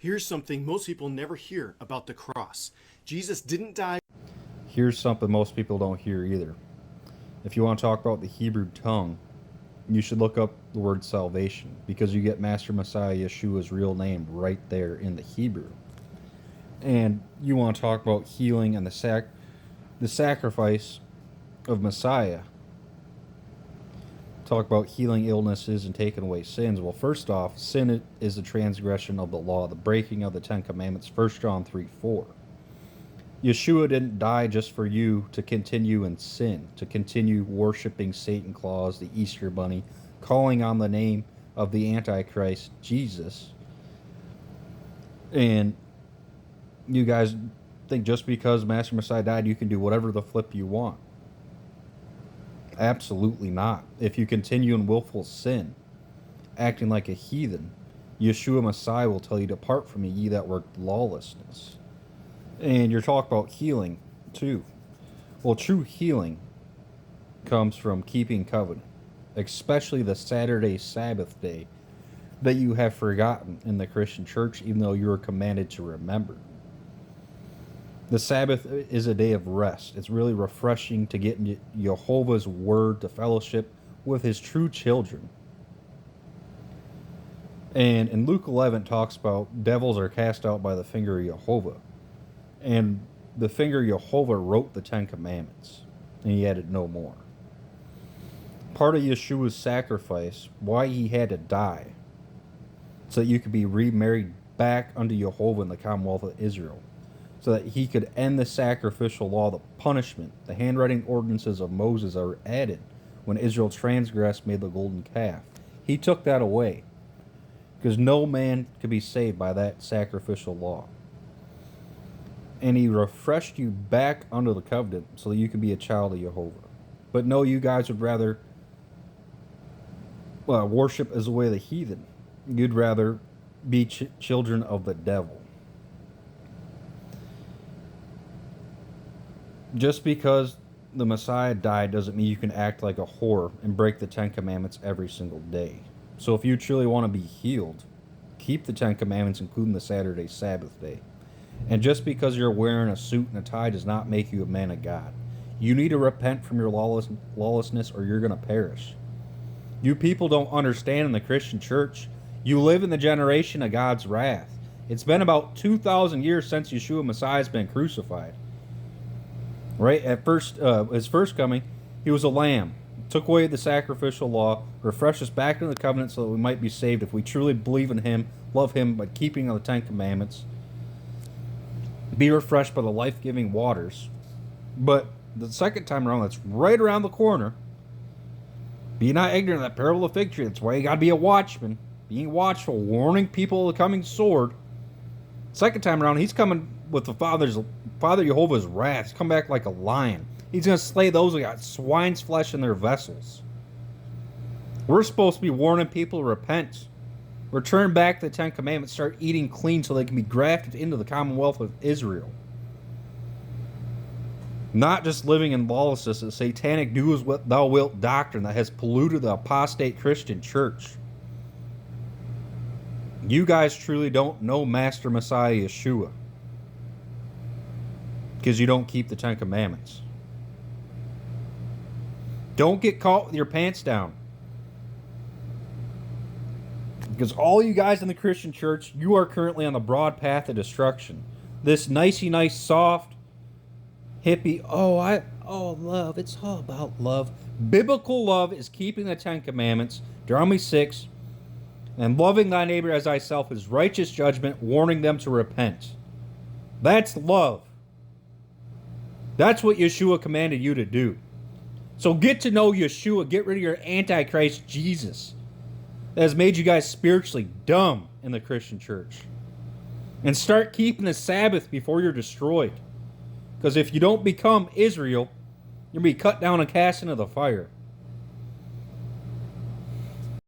Here's something most people never hear about the cross. Jesus didn't die. Here's something most people don't hear either. If you want to talk about the Hebrew tongue, you should look up the word salvation, because you get Master Messiah Yeshua's real name right there in the Hebrew. And you want to talk about healing and the sacrifice of Messiah. Talk about healing illnesses and taking away sins. Well, first off, sin is the transgression of the law, the breaking of the Ten Commandments, 1 John 3:4. Yeshua didn't die just for you to continue in sin, to continue worshiping Satan Claus, the Easter Bunny, calling on the name of the Antichrist, Jesus. And you guys think just because Master Messiah died, you can do whatever the flip you want. Absolutely not. If you continue in willful sin, acting like a heathen, Yeshua Messiah will tell you, "Depart from me, ye that work lawlessness." And you're talking about healing, too. Well, true healing comes from keeping covenant, especially the Saturday Sabbath day that you have forgotten in the Christian church, even though you are commanded to remember. The Sabbath is a day of rest. It's really refreshing to get into Jehovah's word, to fellowship with his true children. And in Luke 11 talks about devils are cast out by the finger of Jehovah. And the finger of Jehovah wrote the Ten Commandments, and he added no more. Part of Yeshua's sacrifice, why he had to die, so that you could be remarried back unto Jehovah in the Commonwealth of Israel, so that he could end the sacrificial law, the punishment, the handwriting ordinances of Moses are added when Israel transgressed, made the golden calf. He took that away, because no man could be saved by that sacrificial law. And he refreshed you back under the covenant so that you could be a child of Jehovah. But no, you guys would rather worship as a way of the heathen. You'd rather be children of the devil. Just because the Messiah died doesn't mean you can act like a whore and break the Ten Commandments every single day. So if you truly want to be healed, keep the Ten Commandments, including the Saturday Sabbath day. And just because you're wearing a suit and a tie does not make you a man of God. You need to repent from your lawlessness or you're going to perish. You people don't understand in the Christian church. You live in the generation of God's wrath. It's been about 2,000 years since Yeshua Messiah has been crucified. Right? At his first coming, he was a lamb. Took away the sacrificial law, refreshed us back into the covenant so that we might be saved if we truly believe in him, love him by keeping the Ten Commandments. Be refreshed by the life-giving waters. But the second time around, that's right around the corner. Be not ignorant of that parable of the fig tree. That's why you got to be a watchman. Being watchful, warning people of the coming sword. Second time around, he's coming with the Father Jehovah's wrath. He's come back like a lion. He's going to slay those who got swine's flesh in their vessels. We're supposed to be warning people to repent. Return back to the Ten Commandments. Start eating clean so they can be grafted into the Commonwealth of Israel. Not just living in lawlessness, a satanic do as what thou wilt doctrine that has polluted the apostate Christian church. You guys truly don't know Master Messiah Yeshua, because you don't keep the Ten Commandments. Don't get caught with your pants down. Because all you guys in the Christian church, you are currently on the broad path of destruction. This nicey nice, soft, hippie, love, it's all about love. Biblical love is keeping the Ten Commandments, Deuteronomy 6, and loving thy neighbor as thyself is righteous judgment, warning them to repent. That's love. That's what Yeshua commanded you to do. So get to know Yeshua. Get rid of your Antichrist Jesus that has made you guys spiritually dumb in the Christian church. And start keeping the Sabbath before you're destroyed. Because if you don't become Israel, you'll be cut down and cast into the fire.